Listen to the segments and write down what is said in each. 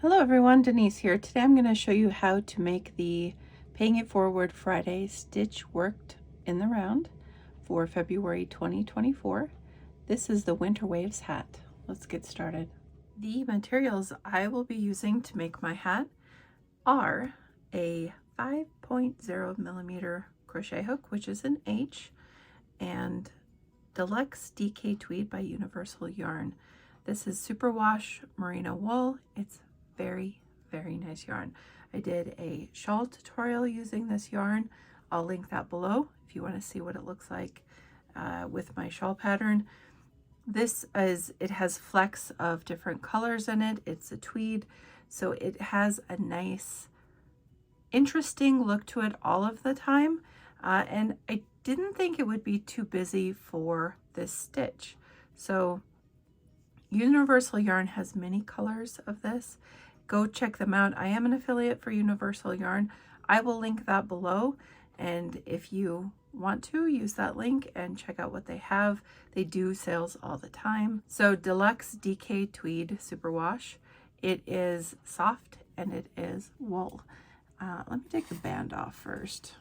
Hello everyone, Denise here. Today I'm going to show you how to make the Paying It Forward Friday stitch worked in the round for February 2024. This is the Winter Waves hat. Let's get started. The materials I will be using to make my hat are a 5.0 millimeter crochet hook, which is an H, and Deluxe DK Tweed by Universal Yarn. This is superwash merino wool. It's very nice yarn. I did a shawl tutorial using this yarn. I'll link that below if you want to see what it looks like with my shawl pattern. It has flecks of different colors in it. It's a tweed, so it has a nice, interesting look to it all of the time. And I didn't think it would be too busy for this stitch. So Universal Yarn has many colors of this. Go check them out. I am an affiliate for Universal Yarn. I will link that below, and if you want to, use that link and check out what they have. They do sales all the time. So Deluxe DK Tweed Superwash. It is soft and it is wool. Let me take the band off first.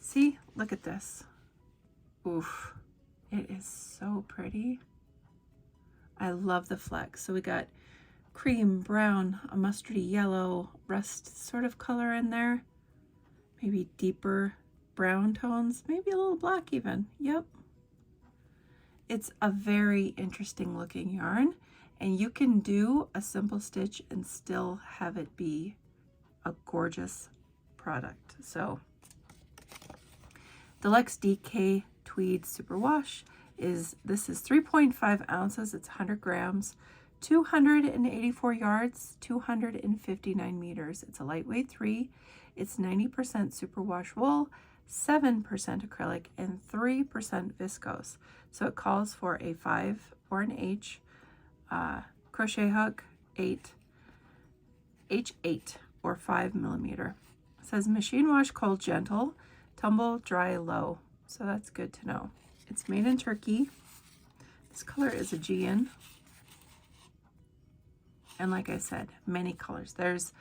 See, look at this. Oof, it is so pretty. I love the flecks. So we got cream, brown, a mustardy yellow, rust sort of color in there. Maybe deeper brown tones, maybe a little black even. Yep. It's a very interesting looking yarn, and you can do a simple stitch and still have it be a gorgeous product. So Deluxe DK Tweed Superwash is 3.5 ounces, it's 100 grams, 284 yards, 259 meters. It's a lightweight 3. It's 90% superwash wool, 7% acrylic, and 3% viscose. So it calls for a 5 or an H crochet hook, H8 or 5 millimeter. It says machine wash cold gentle, tumble dry low. So that's good to know. It's made in Turkey. This color is Aegean. And like I said, many colors. There's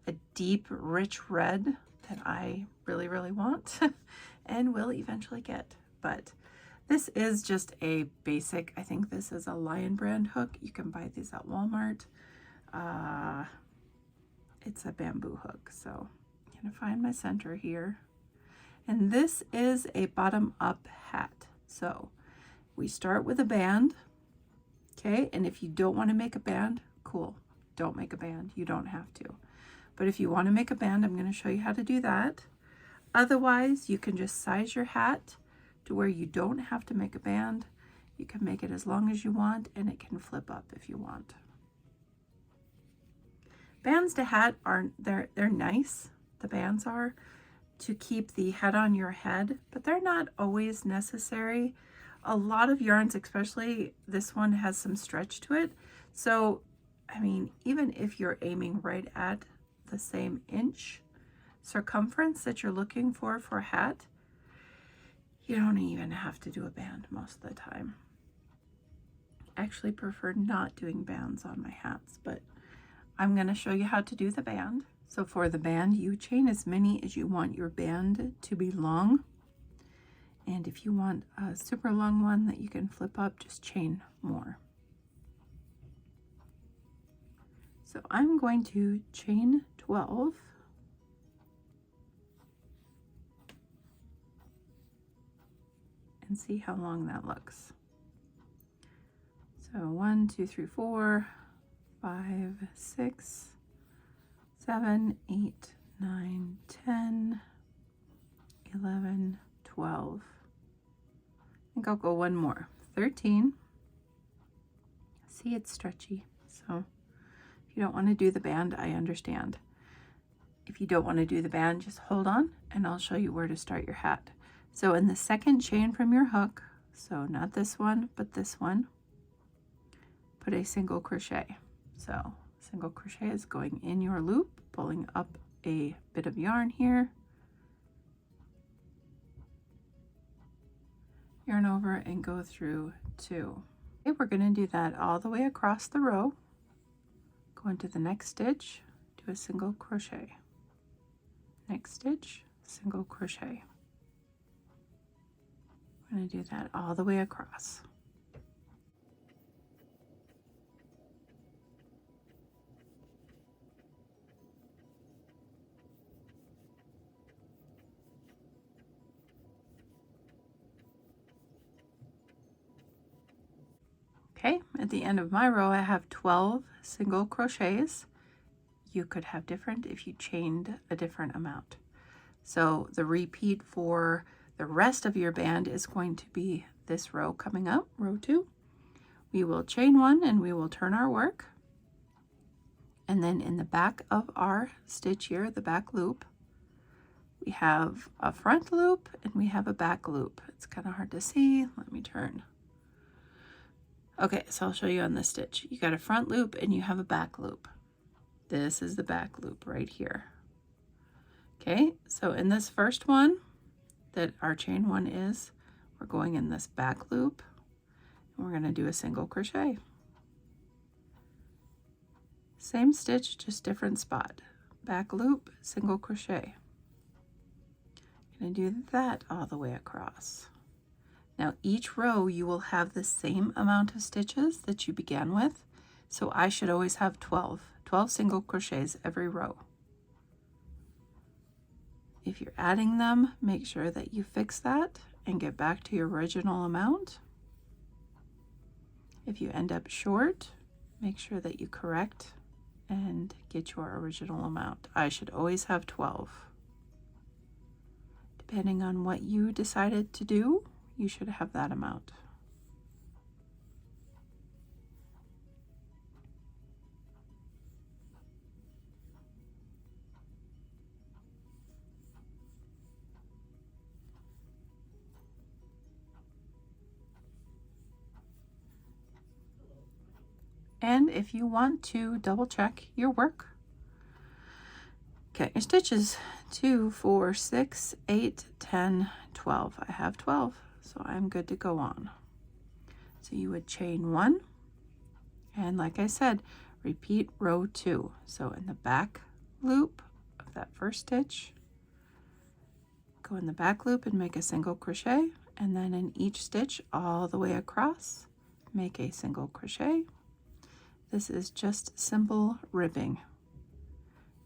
a deep, rich red that I really want and will eventually get. But this is just a basic, I think this is a Lion brand hook. You can buy these at Walmart. It's a bamboo hook. So I'm gonna find my center here. And this is a bottom-up hat. So we start with a band, okay? And if you don't want to make a band, cool. Don't make a band. You don't have to. But if you want to make a band, I'm going to show you how to do that. Otherwise, you can just size your hat to where you don't have to make a band. You can make it as long as you want, and it can flip up if you want. Bands to hat they're nice. The bands are, to keep the head on your head, but they're not always necessary. A lot of yarns, especially this one, has some stretch to it. So, I mean, even if you're aiming right at the same inch circumference that you're looking for a hat, you don't even have to do a band most of the time. I actually prefer not doing bands on my hats, but I'm going to show you how to do the band. So for the band, you chain as many as you want your band to be long. And if you want a super long one that you can flip up, just chain more. So I'm going to chain 12. And see how long that looks. So 1, 2, 3, 4, 5, 6, 7, 8, 9, 10, 11, 12. I think I'll go one more. 13. See, it's stretchy. So if you don't want to do the band, I understand. If you don't want to do the band, just hold on and I'll show you where to start your hat. So in the second chain from your hook, so not this one, but this one, put a single crochet. So single crochet is going in your loop, pulling up a bit of yarn here, yarn over and go through 2. Okay, we're going to do that all the way across the row. Go into the next stitch, do a single crochet. Next stitch, single crochet. We're going to do that all the way across. Okay, at the end of my row I have 12 single crochets. You could have different if you chained a different amount. So the repeat for the rest of your band is going to be this row coming up, row 2. We will chain 1 and we will turn our work. And then in the back of our stitch here, the back loop, we have a front loop and we have a back loop. It's kind of hard to see. Let me turn. Okay, so I'll show you on this stitch. You got a front loop and you have a back loop. This is the back loop right here. Okay, so in this first one that our chain 1 is, we're going in this back loop and we're going to do a single crochet. Same stitch, just different spot. Back loop, single crochet. Going to do that all the way across. Now each row you will have the same amount of stitches that you began with, so I should always have 12 single crochets every row. If you're adding them, make sure that you fix that and get back to your original amount. If you end up short, make sure that you correct and get your original amount. I should always have 12. Depending on what you decided to do, you should have that amount. And if you want to double check your work, okay, your stitches 2, 4, 6, 8, 10, 12. I have 12, so I'm good to go on. So you would chain 1, and like I said, repeat row 2. So in the back loop of that first stitch, go in the back loop and make a single crochet, and then in each stitch all the way across, make a single crochet. This is just simple ribbing.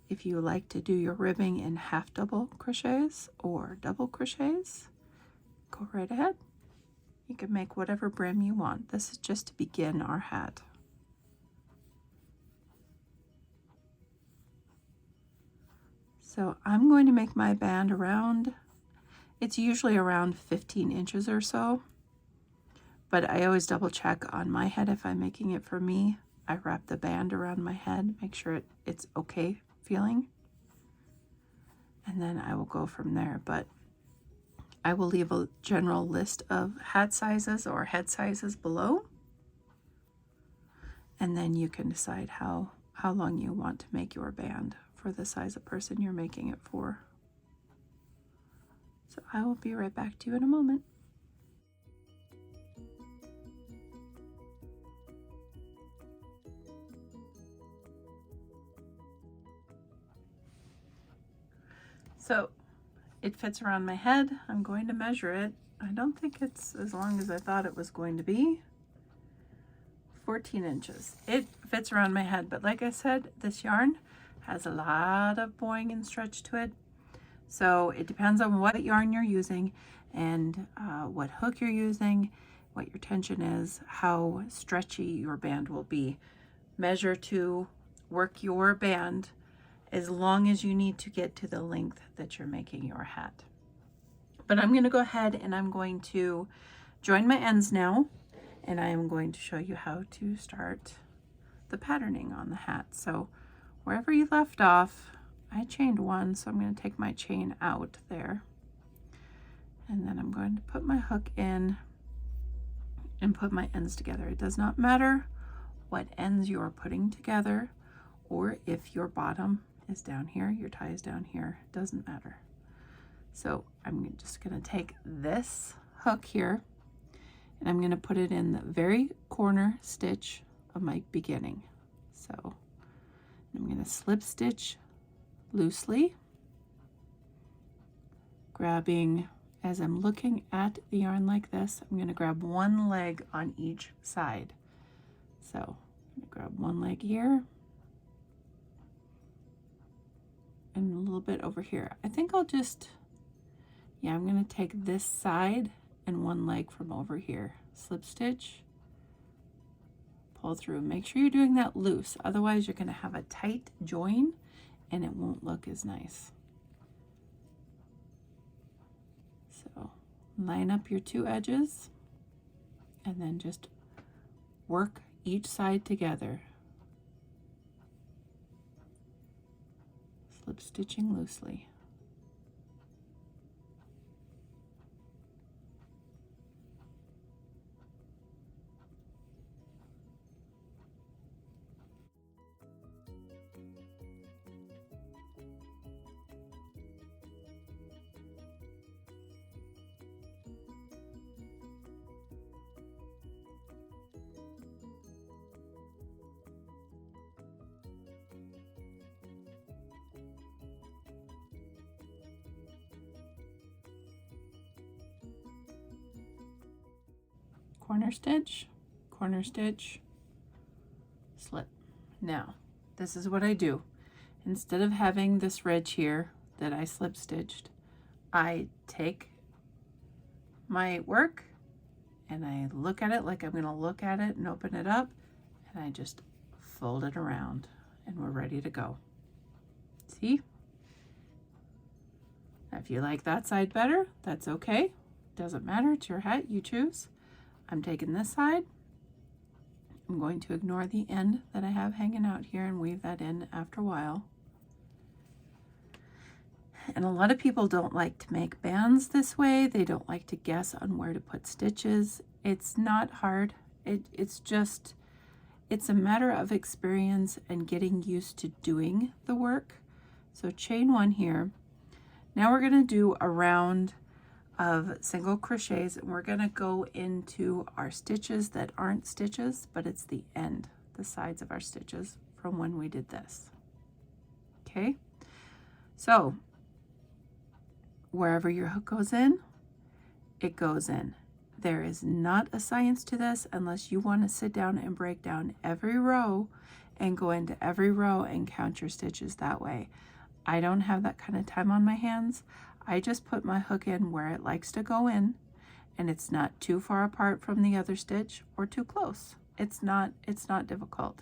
If you like to do your ribbing in half double crochets or double crochets, go right ahead. You can make whatever brim you want. This is just to begin our hat. So I'm going to make my band around, it's usually around 15 inches or so, but I always double check on my head if I'm making it for me. I wrap the band around my head, make sure it's okay feeling, and then I will go from there. But I will leave a general list of hat sizes or head sizes below, and then you can decide how long you want to make your band for the size of person you're making it for. So I will be right back to you in a moment. So it fits around my head. I'm going to measure it. I don't think it's as long as I thought it was going to be. 14 inches. It fits around my head, but like I said, this yarn has a lot of bowing and stretch to it. So it depends on what yarn you're using and what hook you're using, what your tension is, how stretchy your band will be. Measure to work your band as long as you need to get to the length that you're making your hat. But I'm going to go ahead and I'm going to join my ends now, and I am going to show you how to start the patterning on the hat. So wherever you left off, I chained 1, so I'm going to take my chain out there, and then I'm going to put my hook in and put my ends together. It does not matter what ends you are putting together, or if your bottom is down here, your tie is down here, doesn't matter. So I'm just going to take this hook here And I'm going to put it in the very corner stitch of my beginning. So I'm going to slip stitch loosely, grabbing, as I'm looking at the yarn like this, I'm going to grab one leg on each side. So I'm going to grab one leg here and a little bit over here. I think I'll just, yeah, I'm going to take this side and one leg from over here. Slip stitch, pull through. Make sure you're doing that loose, otherwise you're going to have a tight join and it won't look as nice. So line up your two edges and then just work each side together. Slip stitching loosely. Corner stitch, slip. Now, this is what I do. Instead of having this ridge here that I slip stitched, I take my work and I look at it like I'm going to look at it and open it up, and I just fold it around and we're ready to go. See? Now, if you like that side better, that's okay. Doesn't matter, it's your hat, you choose. I'm taking this side. I'm going to ignore the end that I have hanging out here and weave that in after a while. And a lot of people don't like to make bands this way. They don't like to guess on where to put stitches. It's not hard. It's a matter of experience and getting used to doing the work. So chain one here. Now we're going to do a round of single crochets, and we're going to go into our stitches that aren't stitches, but it's the end, the sides of our stitches from when we did this. Okay, so wherever your hook goes in, it goes in. There is not a science to this unless you want to sit down and break down every row and go into every row and count your stitches that way. I don't have that kind of time on my hands. I just put my hook in where it likes to go in, and it's not too far apart from the other stitch or too close. It's not difficult.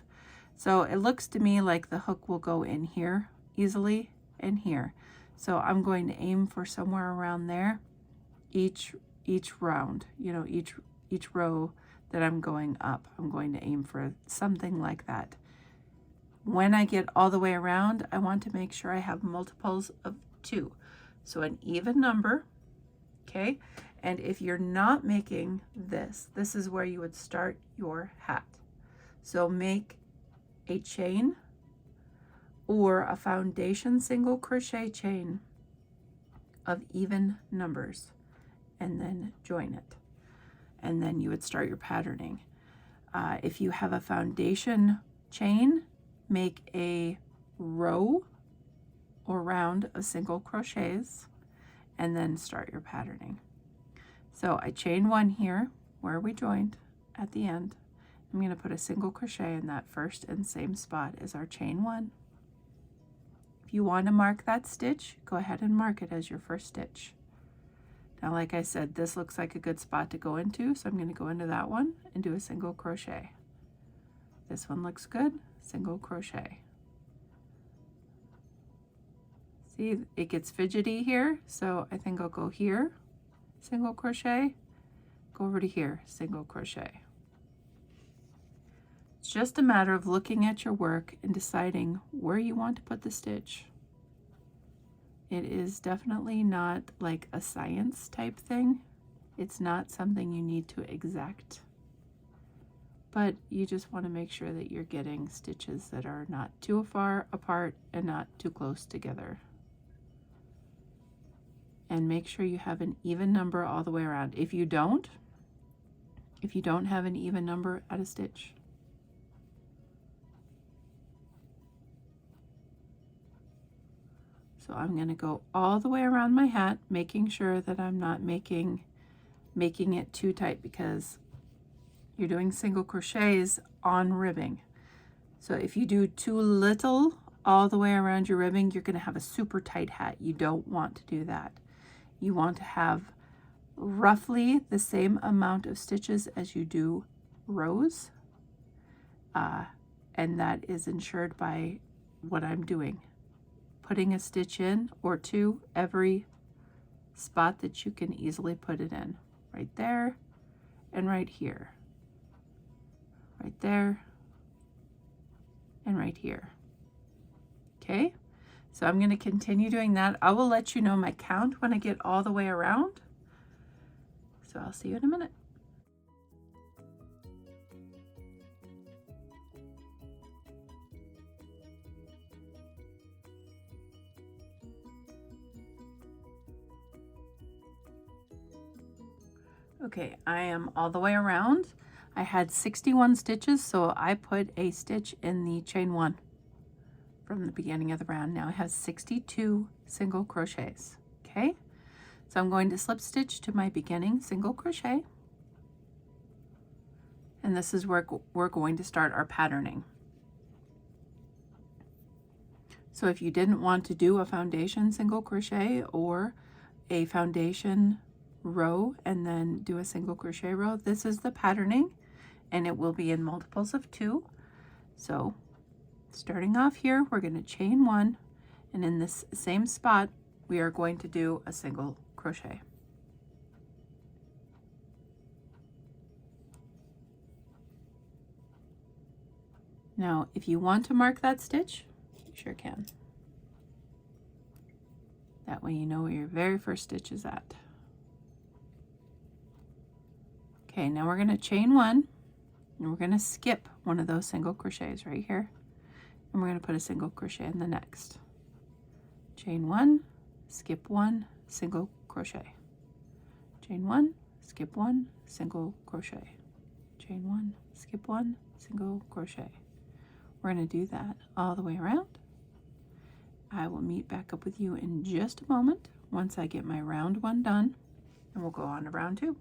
So it looks to me like the hook will go in here easily and here. So I'm going to aim for somewhere around there each round, you know, each row that I'm going up. I'm going to aim for something like that. When I get all the way around, I want to make sure I have multiples of 2. So an even number, okay? And if you're not making this, this is where you would start your hat. So make a chain or a foundation single crochet chain of even numbers and then join it. And then you would start your patterning. If you have a foundation chain, make a row or round of single crochets and then start your patterning. So I chain one here where we joined at the end. I'm going to put a single crochet in that first and same spot as our chain one. If you want to mark that stitch, go ahead and mark it as your first stitch. Now, like I said, this looks like a good spot to go into, so I'm going to go into that one and do a single crochet. This one looks good, single crochet. See, it gets fidgety here, so I think I'll go here, single crochet, go over to here, single crochet. It's just a matter of looking at your work and deciding where you want to put the stitch. It is definitely not like a science type thing. It's not something you need to exact, but you just want to make sure that you're getting stitches that are not too far apart and not too close together. And make sure you have an even number all the way around. If you don't, if you don't have an even number, add a stitch. So I'm going to go all the way around my hat, making sure that I'm not making it too tight, because you're doing single crochets on ribbing. So if you do too little all the way around your ribbing, you're going to have a super tight hat. You don't want to do that. You want to have roughly the same amount of stitches as you do rows, and that is ensured by what I'm doing. Putting a stitch in or two every spot that you can easily put it in. Right there and right here. Right there and right here. Okay, so I'm going to continue doing that. I will let you know my count when I get all the way around. So I'll see you in a minute. Okay, I am all the way around. I had 61 stitches, so I put a stitch in the chain one from the beginning of the round. Now I have 62 single crochets. Okay, so I'm going to slip stitch to my beginning single crochet, and this is where we're going to start our patterning. So if you didn't want to do a foundation single crochet or a foundation row and then do a single crochet row, this is the patterning, and it will be in multiples of 2. So starting off here, we're going to chain 1, and in this same spot we are going to do a single crochet. Now if you want to mark that stitch, you sure can. That way you know where your very first stitch is at. Okay, now we're going to chain 1, and we're going to skip one of those single crochets right here, and we're going to put a single crochet in the next. Chain 1, skip 1, single crochet. Chain 1, skip 1, single crochet. Chain 1, skip 1, single crochet. We're going to do that all the way around. I will meet back up with you in just a moment once I get my round 1 done, and we'll go on to round 2.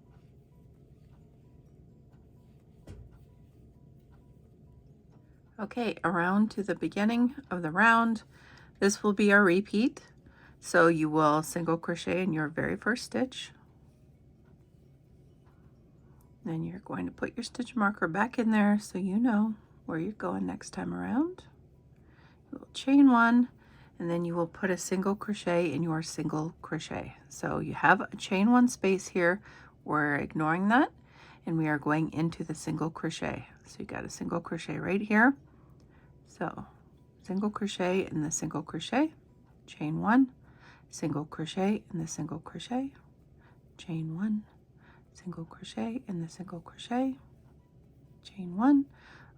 Okay, around to the beginning of the round. This will be our repeat. So you will single crochet in your very first stitch. Then you're going to put your stitch marker back in there so you know where you're going next time around. You will chain 1, and then you will put a single crochet in your single crochet. So you have a chain 1 space here. We're ignoring that, and we are going into the single crochet. So you got a single crochet right here. So single crochet in the single crochet, chain 1, single crochet in the single crochet, chain 1, single crochet in the single crochet, chain 1,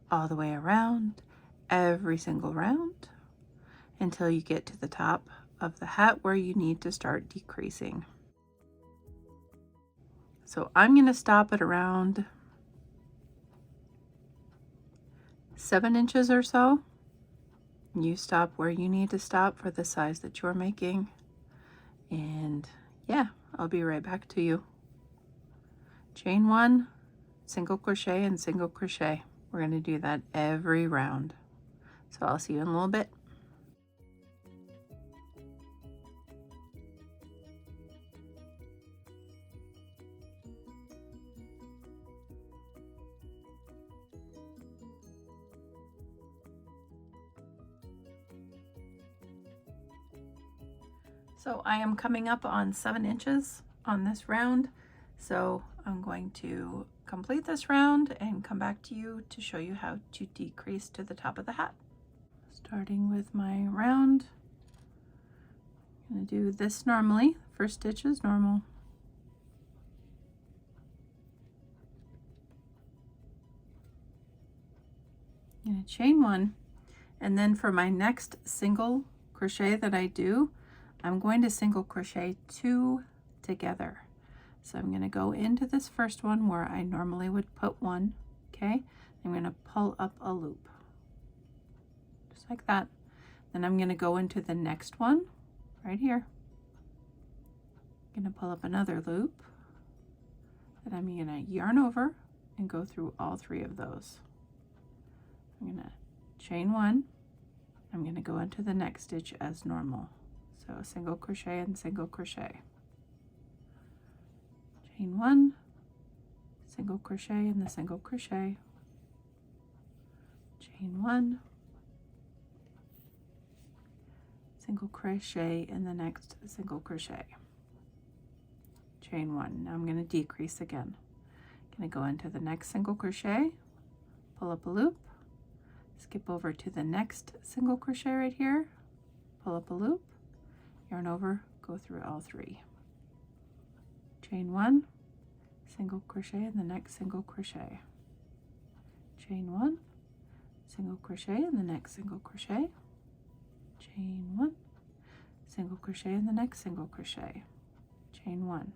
all the way around every single round until you get to the top of the hat where you need to start decreasing. So I'm going to stop at around 7 inches or so. You stop where you need to stop for the size that you're making, and yeah, I'll be right back to you. Chain 1, single crochet and single crochet. We're going to do that every round. So I'll see you in a little bit. So I am coming up on 7 inches on this round, so I'm going to complete this round and come back to you to show you how to decrease to the top of the hat. Starting with my round, I'm going to do this normally. First stitch is normal. I'm going to chain 1, and then for my next single crochet that I do, I'm going to single crochet 2 together. So I'm going to go into this first one where I normally would put one, okay? I'm going to pull up a loop, just like that. Then I'm going to go into the next one right here. I'm going to pull up another loop, and I'm going to yarn over and go through all 3 of those. I'm going to chain 1. I'm going to go into the next stitch as normal. So single crochet and single crochet. Chain 1, single crochet and the single crochet. Chain 1, single crochet in the next single crochet. Chain 1. Now I'm going to decrease again. I'm going to go into the next single crochet, pull up a loop, skip over to the next single crochet right here, pull up a loop, yarn over, go through all 3. Chain 1, single crochet in the next single crochet. Chain 1, single crochet in the next single crochet. Chain 1, single crochet in the next single crochet. Chain 1.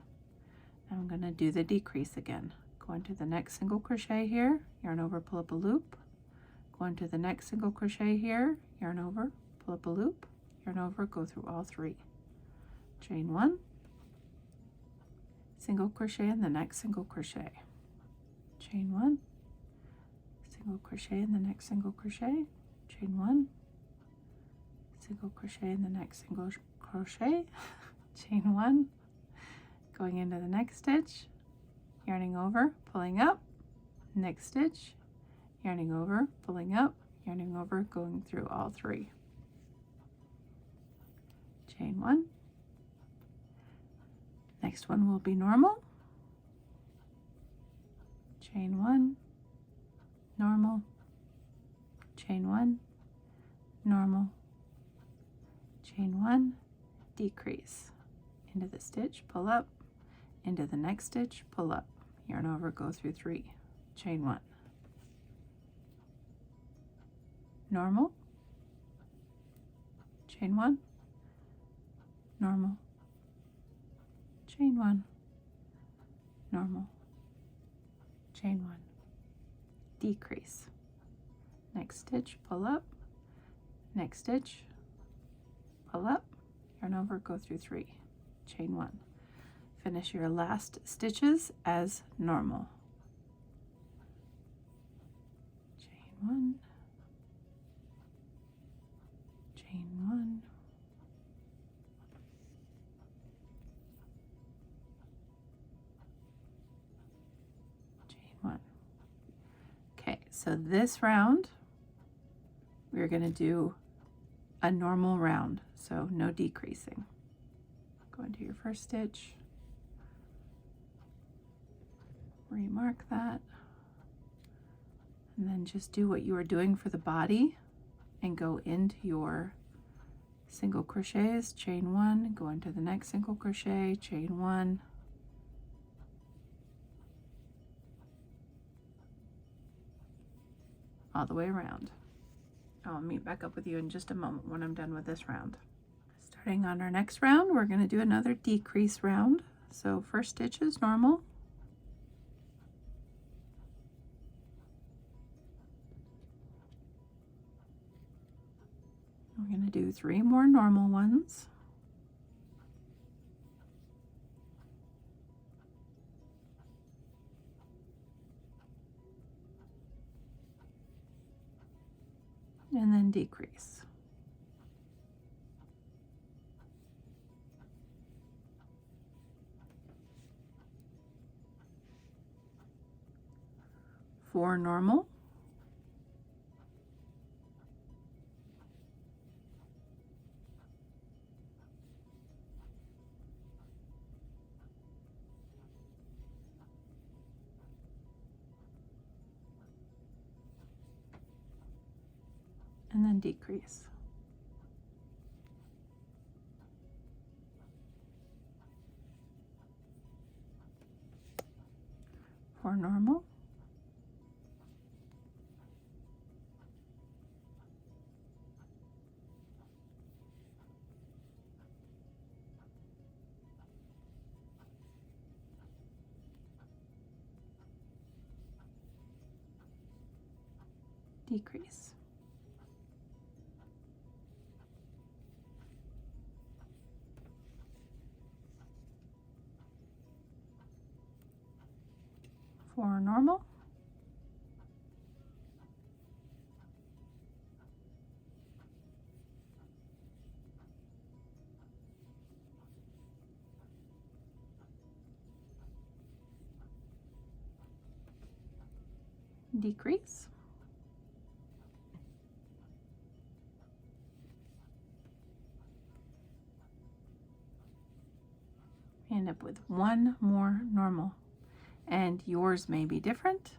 Now I'm going to do the decrease again. Go into the next single crochet here, yarn over, pull up a loop. Go into the next single crochet here, yarn over, pull up a loop, yarn over, go through all 3. Chain 1, single crochet in the next single crochet. Chain 1, single crochet in the next single crochet. Chain 1, single crochet in the next single crochet. Chain 1, going into the next stitch, yarning over, pulling up, next stitch, yarning over, pulling up, yarning over, going through all 3. Chain 1. Next one will be normal. Chain 1, normal, chain 1, normal, chain 1, decrease, into the stitch, pull up, into the next stitch, pull up, yarn over, go through 3, chain 1, normal, chain 1, normal, chain 1, normal, chain 1, decrease, next stitch, pull up, next stitch, pull up, yarn over, go through 3, chain 1. Finish your last stitches as normal. Chain 1, chain 1, chain 1. Okay, so this round we're going to do a normal round, so no decreasing. Go into your first stitch, remark that, and then just do what you were doing for the body and go into your single crochets, chain 1, go into the next single crochet, chain 1, all the way around. I'll meet back up with you in just a moment when I'm done with this round. Starting on our next round, we're going to do another decrease round. So first stitch is normal. We're going to do 3 more normal ones. And then decrease. For normal. And then decrease. For normal. decrease. For normal, decrease, we end up with one more normal, and yours may be different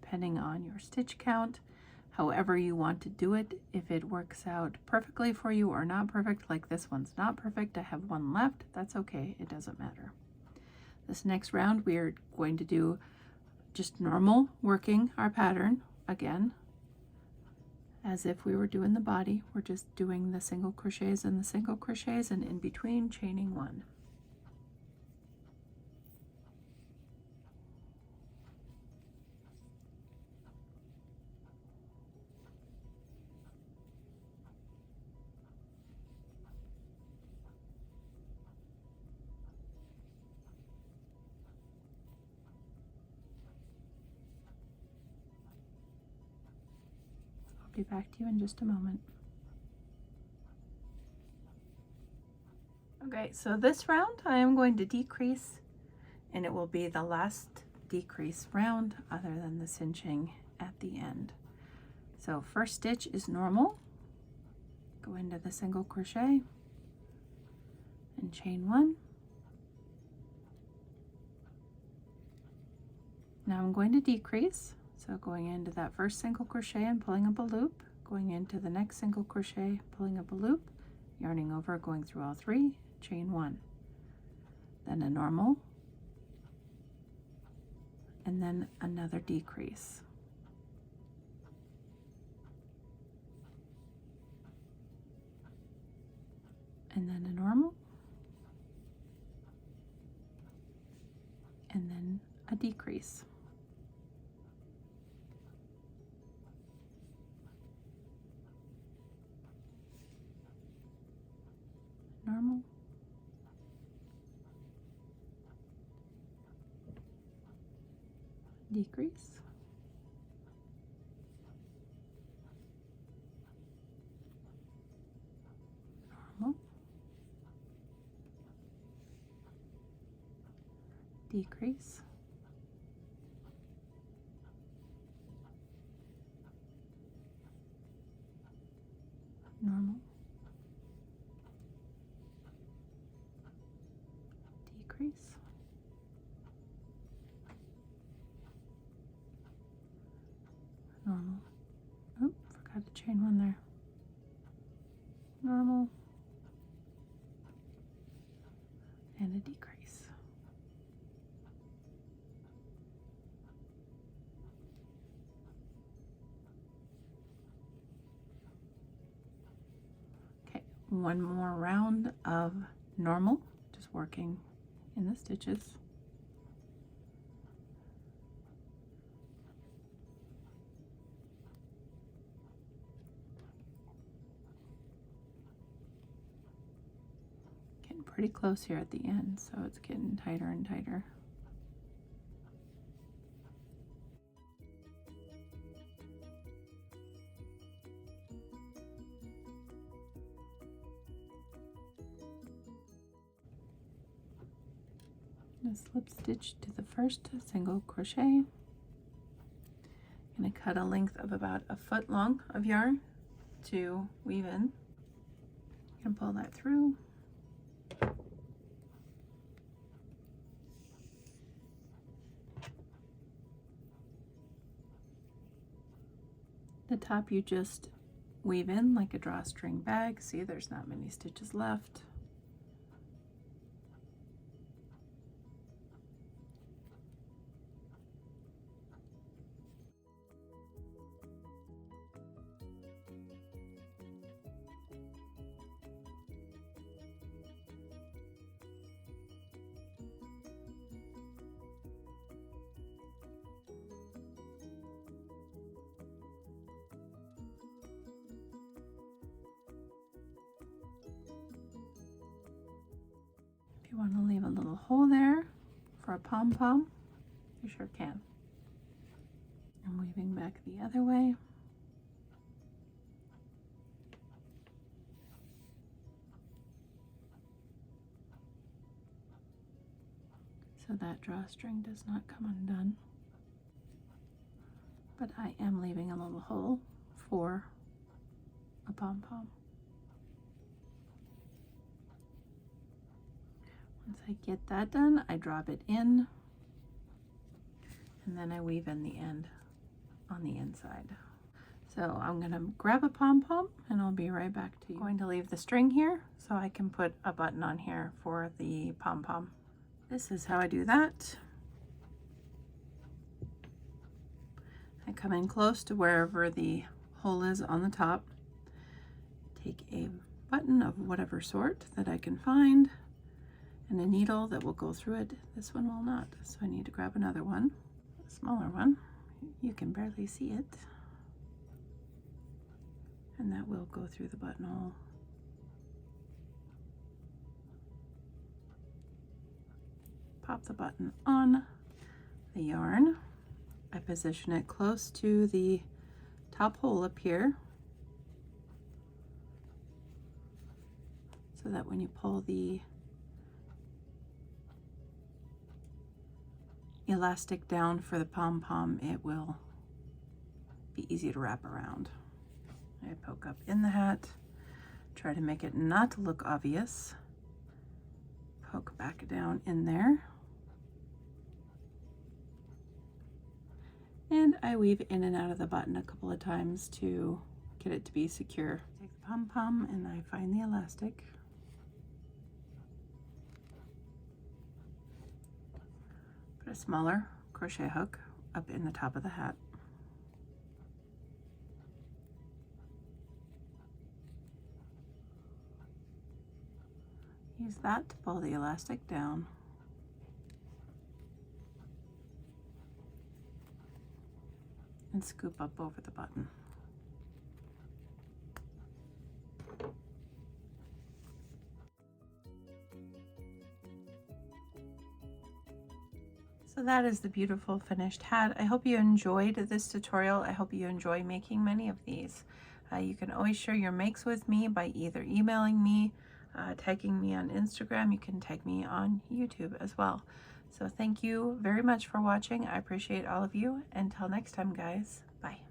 depending on your stitch count, however you want to do it. If it works out perfectly for you or not perfect, like this one's not perfect, I have one left, that's okay, it doesn't matter. This next round we are going to do just normal working our pattern again, as if we were doing the body. We're just doing the single crochets and the single crochets, and in between chaining one. Be back to you in just a moment. Okay, so this round I am going to decrease, and it will be the last decrease round other than the cinching at the end. So first stitch is normal, go into the single crochet and chain one. Now I'm going to decrease. So going into that first single crochet and pulling up a loop, going into the next single crochet, pulling up a loop, yarning over, going through all three, chain one, then a normal, and then another decrease. And then a normal, and then a decrease. Normal, decrease, normal, decrease, normal, decrease, normal. Oh, forgot to chain one there. Normal, and a decrease. Okay, one more round of normal, just working in the stitches. Getting pretty close here at the end, so it's getting tighter and tighter. Slip stitch to the first single crochet. I'm going to cut a length of about a foot long of yarn to weave in, and pull that through. The top you just weave in like a drawstring bag. See, there's not many stitches left. If you want to leave a little hole there for a pom-pom, you sure can. I'm weaving back the other way. So that drawstring does not come undone. But I am leaving a little hole for a pom-pom. Once I get that done, I drop it in, and then I weave in the end on the inside. So I'm gonna grab a pom-pom and I'll be right back to you. I'm going to leave the string here so I can put a button on here for the pom-pom. This is how I do that. I come in close to wherever the hole is on the top, take a button of whatever sort that I can find, and a needle that will go through it. This one will not, so I need to grab another one, a smaller one. You can barely see it. And that will go through the buttonhole. Pop the button on the yarn. I position it close to the top hole up here so that when you pull the elastic down for the pom-pom, it will be easy to wrap around. I poke up in the hat, try to make it not look obvious, poke back down in there, and I weave in and out of the button a couple of times to get it to be secure. Take the pom-pom and I find the elastic. Put a smaller crochet hook up in the top of the hat. Use that to pull the elastic down. And scoop up over the button. So that is the beautiful finished hat. I hope you enjoyed this tutorial. I hope you enjoy making many of these. You can always share your makes with me by either emailing me, tagging me on Instagram. You can tag me on YouTube as well. So thank you very much for watching. I appreciate all of you. Until next time, guys. Bye.